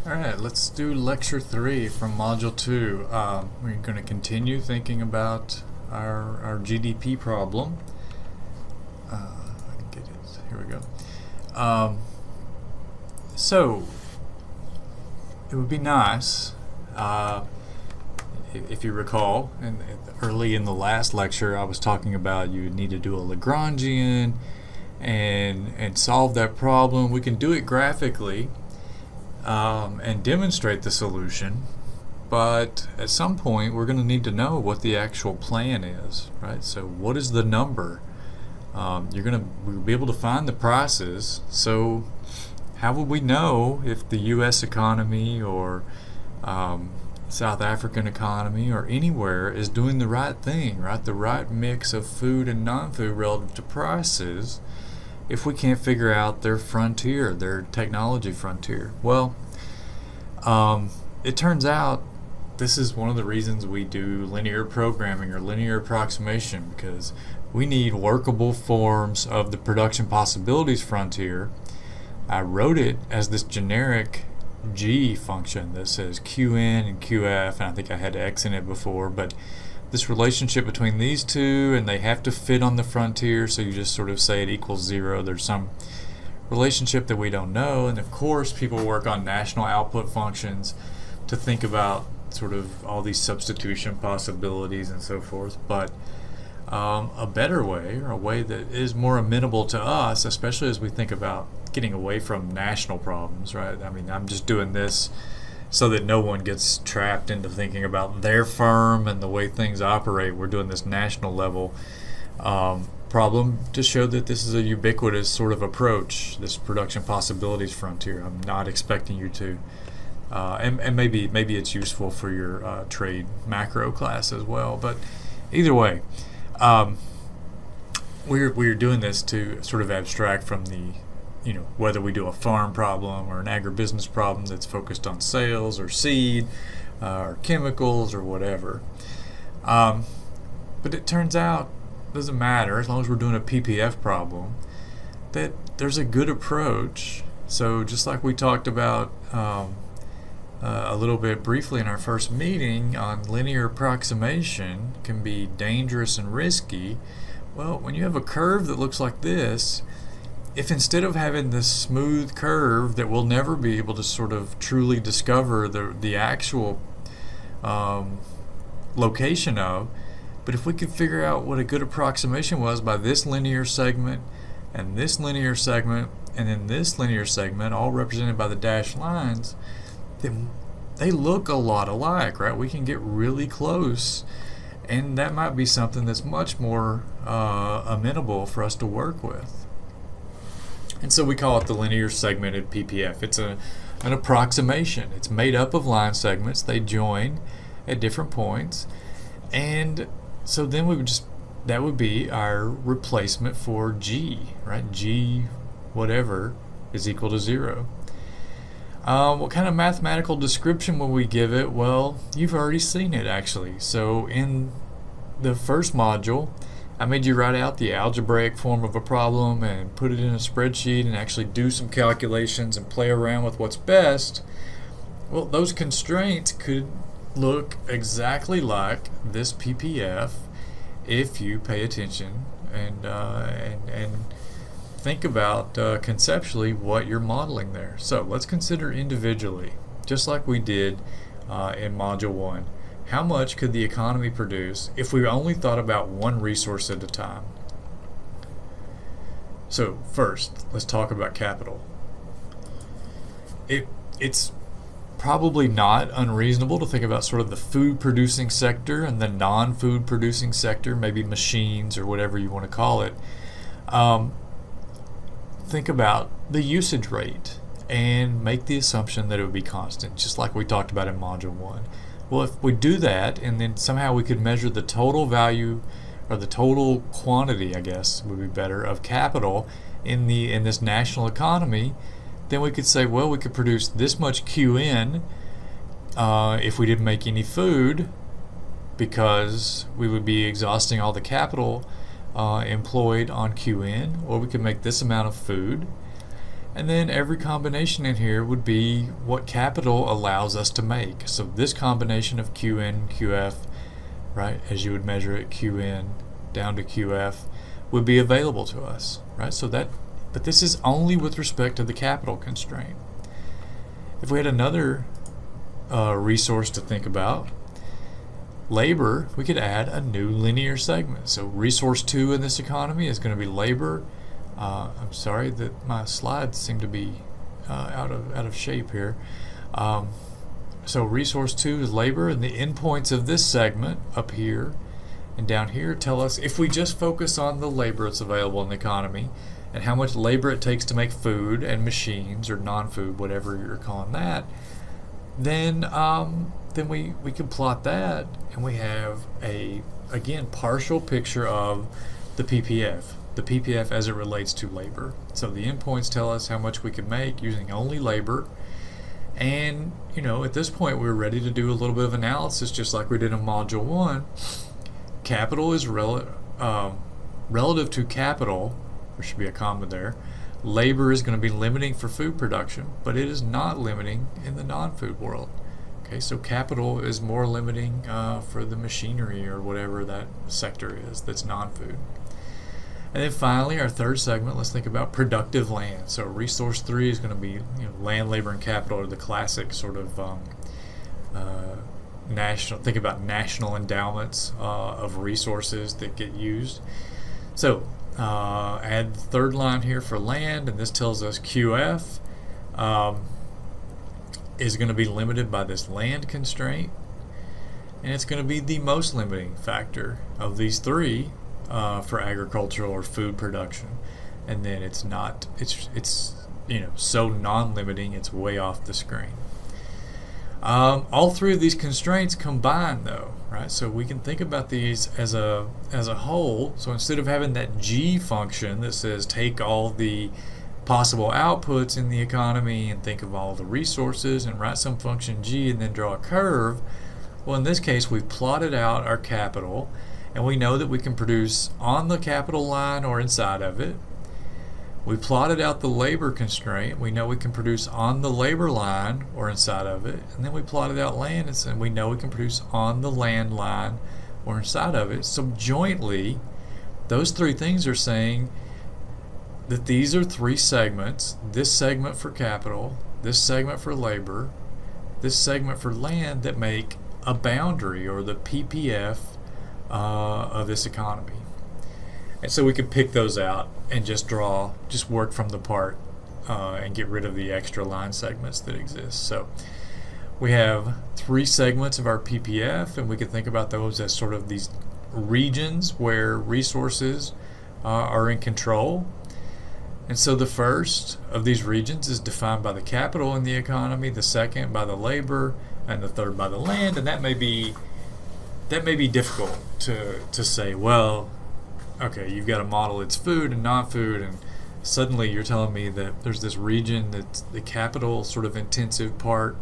Alright, let's do lecture 3 from module 2. We're going to continue thinking about our GDP problem. I can get it. Here we go. So, it would be nice, if you recall, and early in the last lecture I was talking about you need to do a Lagrangian and solve that problem. We can do it graphically. And demonstrate the solution, but at some point we're going to need to know what the actual plan is, right? So what is the number? We'll be able to find the prices, so how would we know if the US economy or South African economy or anywhere is doing the right thing, right? The right mix of food and non-food relative to prices, if we can't figure out their frontier, their technology frontier. Well, it turns out this is one of the reasons we do linear programming or linear approximation, because we need workable forms of the production possibilities frontier. I wrote it as this generic G function that says Qn and Qf, and I think I had X in it before, but this relationship between these two, and they have to fit on the frontier, so you just sort of say it equals 0. There's some relationship that we don't know, and of course people work on national output functions to think about sort of all these substitution possibilities and so forth, but a better way, or a way that is more amenable to us, especially as we think about getting away from national problems, right? I mean, I'm just doing this so that no one gets trapped into thinking about their firm and the way things operate. We're doing this national level problem to show that this is a ubiquitous sort of approach, this production possibilities frontier. I'm not expecting you to, and maybe it's useful for your trade macro class as well, but either way, we're doing this to sort of abstract from the, whether we do a farm problem or an agribusiness problem that's focused on sales or seed or chemicals or whatever. But it turns out, it doesn't matter, as long as we're doing a PPF problem, that there's a good approach. So just like we talked about a little bit briefly in our first meeting on linear approximation can be dangerous and risky. Well, when you have a curve that looks like this, if instead of having this smooth curve that we'll never be able to sort of truly discover the actual location of, but if we could figure out what a good approximation was by this linear segment and this linear segment and then this linear segment, all represented by the dashed lines, then they look a lot alike, right? We can get really close, and that might be something that's much more amenable for us to work with. And so we call it the linear segmented PPF. It's an approximation. It's made up of line segments. They join at different points, and so then that would be our replacement for G, right? G whatever is equal to 0. What kind of mathematical description will we give it? Well, you've already seen it actually. So in the first module, I made you write out the algebraic form of a problem and put it in a spreadsheet and actually do some calculations and play around with what's best. Well, those constraints could look exactly like this PPF if you pay attention and think about conceptually what you're modeling there. So let's consider individually, just like we did in Module 1. How much could the economy produce if we only thought about one resource at a time? So first, let's talk about capital. It's probably not unreasonable to think about sort of the food producing sector and the non-food producing sector, maybe machines or whatever you want to call it. Think about the usage rate and make the assumption that it would be constant, just like we talked about in Module 1. Well, if we do that, and then somehow we could measure the total value, or the total quantity, I guess would be better, of capital in this national economy, then we could say, well, we could produce this much Qn if we didn't make any food, because we would be exhausting all the capital employed on Qn, or we could make this amount of food. And then every combination in here would be what capital allows us to make. So this combination of QN, QF, right, as you would measure it, QN down to QF, would be available to us, right? So that, but this is only with respect to the capital constraint. If we had another resource to think about, labor, we could add a new linear segment. So resource 2 in this economy is going to be labor. I'm sorry that my slides seem to be out of shape here. So resource 2 is labor, and the endpoints of this segment up here and down here tell us if we just focus on the labor that's available in the economy and how much labor it takes to make food and machines or non-food, whatever you're calling that, then we can plot that, and we have a, again, partial picture of the PPF as it relates to labor. So the endpoints tell us how much we can make using only labor. And, you know, at this point we're ready to do a little bit of analysis just like we did in Module 1. Capital is relative to capital, there should be a comma there. Labor is going to be limiting for food production, but it is not limiting in the non-food world. Okay, so capital is more limiting for the machinery or whatever that sector is that's non-food. And then finally, our third segment, let's think about productive land. So resource 3 is going to be, you know, land, labor, and capital are the classic sort of think about national endowments of resources that get used. So add the third line here for land, and this tells us QF is going to be limited by this land constraint, and it's going to be the most limiting factor of these three for agricultural or food production. And then it's you know, so non-limiting it's way off the screen. All three of these constraints combine though, right? So we can think about these as a whole. So instead of having that G function that says take all the possible outputs in the economy and think of all the resources and write some function G and then draw a curve, well, in this case we've plotted out our capital, and we know that we can produce on the capital line or inside of it. We plotted out the labor constraint. We know we can produce on the labor line or inside of it. And then we plotted out land, and we know we can produce on the land line or inside of it. So jointly, those three things are saying that these are three segments. This segment for capital, this segment for labor, this segment for land, that make a boundary or the PPF of this economy. And so we could pick those out and just work from the part and get rid of the extra line segments that exist. So we have three segments of our PPF, and we could think about those as sort of these regions where resources are in control. And so the first of these regions is defined by the capital in the economy, the second by the labor, and the third by the land. And that may be difficult to say, well, okay, you've got a model, it's food and non-food, and suddenly you're telling me that there's this region that's the capital sort of intensive part.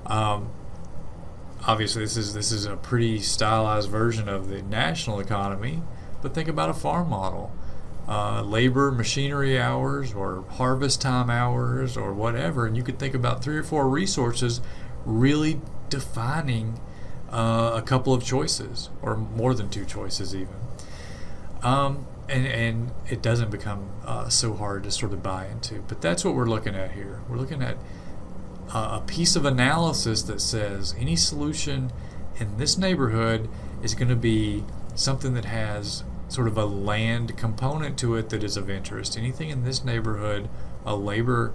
Obviously this is a pretty stylized version of the national economy, but think about a farm model. Labor, machinery hours, or harvest time hours, or whatever, and you could think about 3 or 4 resources really defining a couple of choices, or more than 2 choices even. And it doesn't become so hard to sort of buy into. But that's what we're looking at here. We're looking at a piece of analysis that says any solution in this neighborhood is going to be something that has sort of a land component to it that is of interest. Anything in this neighborhood, a labor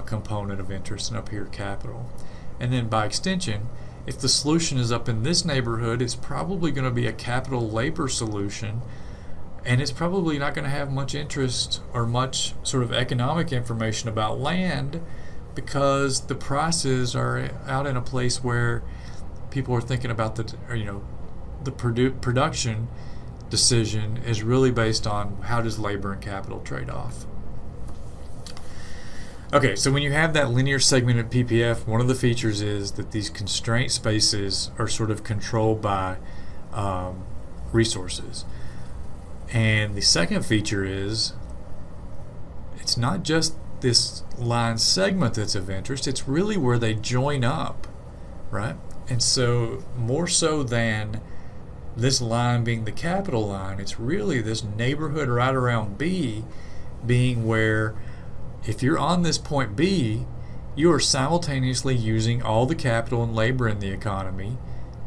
component of interest, and up here capital. And then by extension, if the solution is up in this neighborhood, it's probably going to be a capital labor solution, and it's probably not going to have much interest or much sort of economic information about land, because the prices are out in a place where people are thinking about the production decision is really based on how does labor and capital trade off. Okay, so when you have that linear segmented PPF, one of the features is that these constraint spaces are sort of controlled by resources. And the second feature is it's not just this line segment that's of interest. It's really where they join up, right? And so more so than this line being the capital line, it's really this neighborhood right around B being where if you're on this point B, you are simultaneously using all the capital and labor in the economy,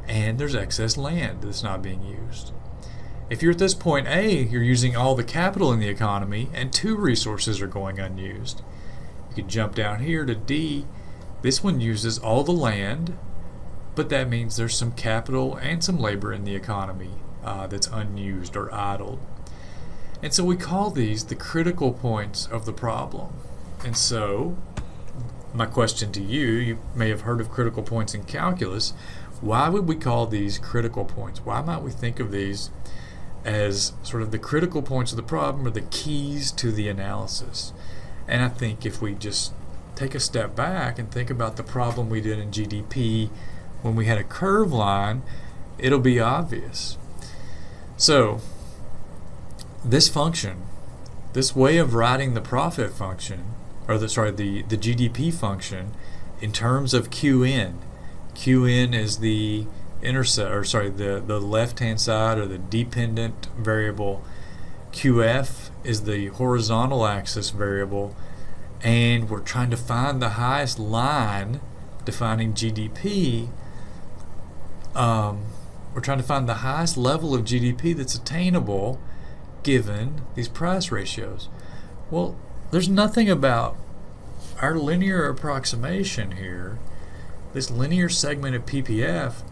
and there's excess land that's not being used. If you're at this point A, you're using all the capital in the economy, and two resources are going unused. You could jump down here to D. This one uses all the land, but that means there's some capital and some labor in the economy that's unused or idled. And so we call these the critical points of the problem. And so my question to you, you may have heard of critical points in calculus. Why would we call these critical points? Why might we think of these as sort of the critical points of the problem or the keys to the analysis? And I think if we just take a step back and think about the problem we did in GDP when we had a curve line, it'll be obvious. So this function, this way of writing the profit function, or the GDP function in terms of QN. QN is the the left-hand side or the dependent variable. QF is the horizontal axis variable, and we're trying to find the highest line defining GDP. We're trying to find the highest level of GDP that's attainable given these price ratios. Well, there's nothing about our linear approximation here. This linear segment of PPF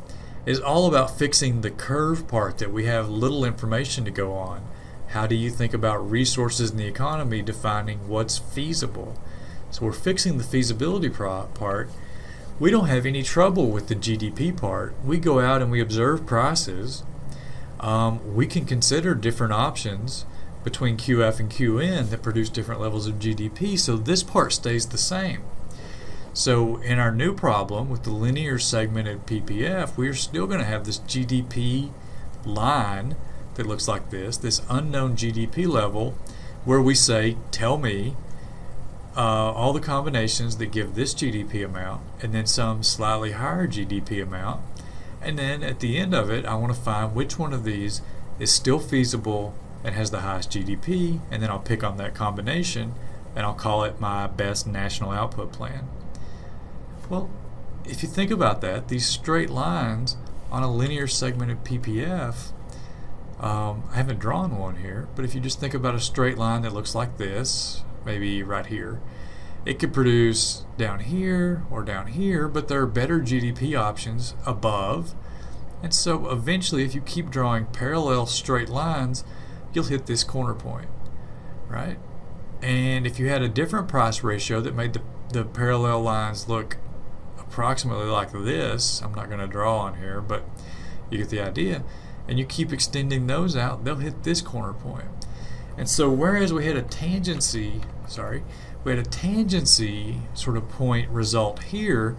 is all about fixing the curve part that we have little information to go on. How do you think about resources in the economy defining what's feasible? So we're fixing the feasibility part. We don't have any trouble with the GDP part. We go out and we observe prices. We can consider different options between QF and QN that produce different levels of GDP, so this part stays the same. So in our new problem with the linear segmented PPF, we're still going to have this GDP line that looks like this unknown GDP level, where we say, tell me all the combinations that give this GDP amount, and then some slightly higher GDP amount. And then at the end of it, I want to find which one of these is still feasible and has the highest GDP, and then I'll pick on that combination and I'll call it my best national output plan. Well, if you think about that, these straight lines on a linear segmented PPF, I haven't drawn one here, but if you just think about a straight line that looks like this, maybe right here, it could produce down here or down here, but there are better GDP options above. And so eventually, if you keep drawing parallel straight lines, you'll hit this corner point, right? And if you had a different price ratio that made the parallel lines look approximately like this, I'm not going to draw on here, but you get the idea, and you keep extending those out, they'll hit this corner point. And so whereas we had a tangency sort of point result here,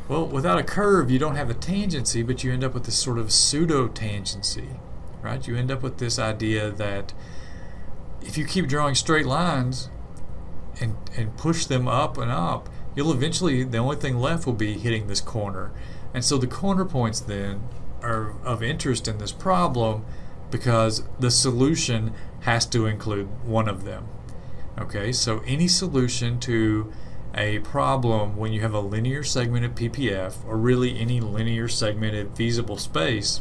well, without a curve you don't have a tangency, but you end up with this sort of pseudo-tangency, right? You end up with this idea that if you keep drawing straight lines and push them up and up, you'll eventually, the only thing left will be hitting this corner. And so the corner points then are of interest in this problem because the solution has to include one of them. Okay, so any solution to a problem when you have a linear segmented PPF, or really any linear segmented feasible space,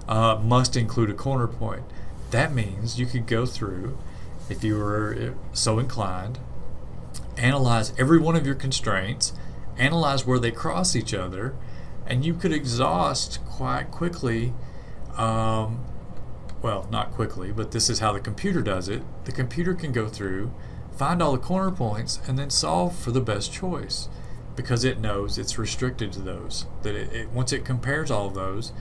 must include a corner point. That means you could go through, if you were so inclined, analyze every one of your constraints, analyze where they cross each other, and you could exhaust quite quickly, well, not quickly, but this is how the computer does it. The computer can go through, find all the corner points, and then solve for the best choice because it knows it's restricted to those. That once it compares all of those,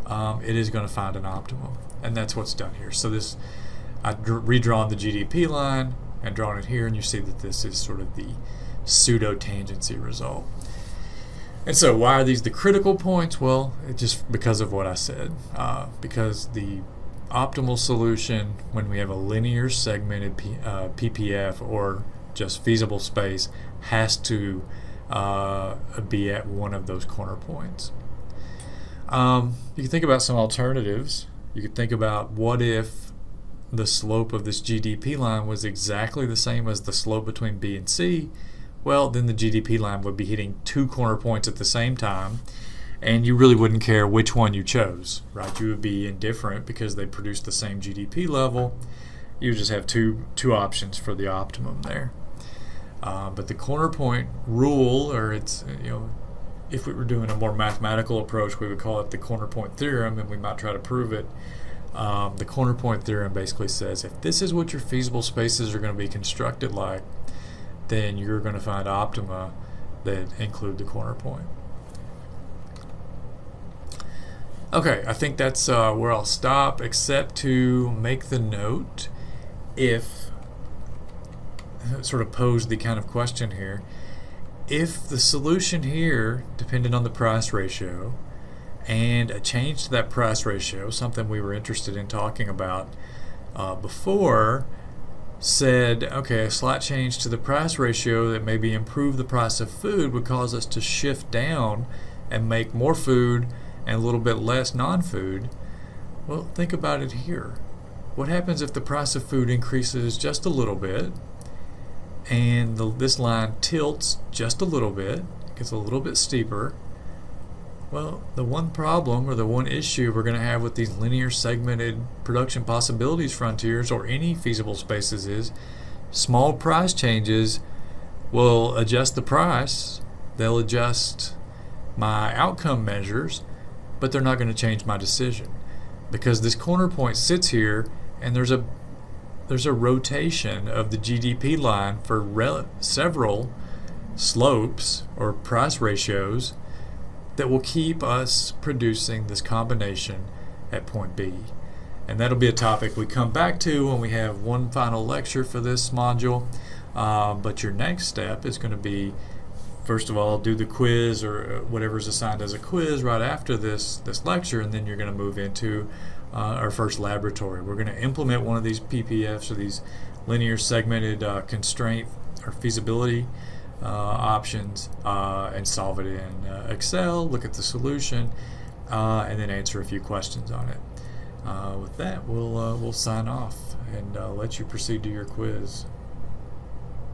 it is going to find an optimum. And that's what's done here. So this, I've redrawn the GDP line and drawn it here, and you see that this is sort of the pseudo-tangency result. And so why are these the critical points? Well, it's just because of what I said. Because the optimal solution when we have a linear segmented PPF, or just feasible space has to be at one of those corner points. You can think about some alternatives. You could think about, what if the slope of this GDP line was exactly the same as the slope between B and C? Well, then the GDP line would be hitting two corner points at the same time, and you really wouldn't care which one you chose, right? You would be indifferent because they produce the same GDP level. You just have two options for the optimum there. But the corner point rule, or it's, if we were doing a more mathematical approach, we would call it the corner point theorem, and we might try to prove it. The corner point theorem basically says, if this is what your feasible spaces are going to be constructed like, then you're going to find optima that include the corner point. Okay, I think that's where I'll stop, except to make the note, if sort of pose the kind of question here, if the solution here depended on the price ratio, and a change to that price ratio, something we were interested in talking about before, said, okay, a slight change to the price ratio that maybe improve the price of food would cause us to shift down and make more food and a little bit less non-food. Well, think about it here. What happens if the price of food increases just a little bit, and this line tilts just a little bit, gets a little bit steeper? Well, the one problem, or the one issue we're going to have with these linear segmented production possibilities frontiers, or any feasible spaces, is small price changes will adjust the price. They'll adjust my outcome measures, but they're not going to change my decision, because this corner point sits here, and there's a rotation of the GDP line for several slopes or price ratios that will keep us producing this combination at point B. And that'll be a topic we come back to when we have one final lecture for this module. But your next step is going to be, first of all, do the quiz or whatever's assigned as a quiz right after this lecture, and then you're going to move into our first laboratory. We're going to implement one of these PPFs, or these linear segmented constraint or feasibility options, and solve it in Excel, look at the solution, and then answer a few questions on it. With that, we'll sign off and let you proceed to your quiz.